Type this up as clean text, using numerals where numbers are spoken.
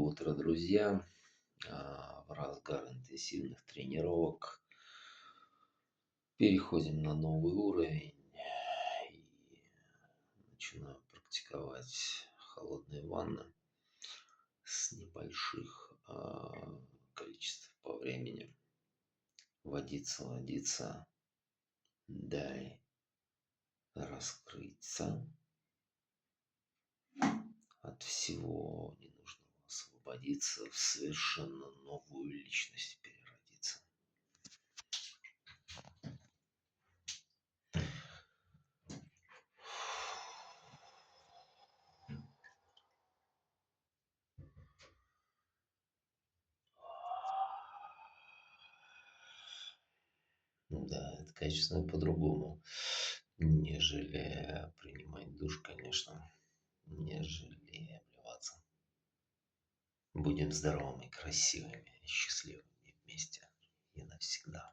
утро, друзья! В разгар интенсивных тренировок переходим на новый уровень и начинаю практиковать холодные ванны с небольших количеств по времени. Водиться, дай раскрыться от всего ненужного, освободиться, в совершенно новую личность переродиться. Да, это качественно по-другому, нежели принимать душ, конечно, нежели обливаться. Будем здоровыми, красивыми, счастливыми вместе и навсегда.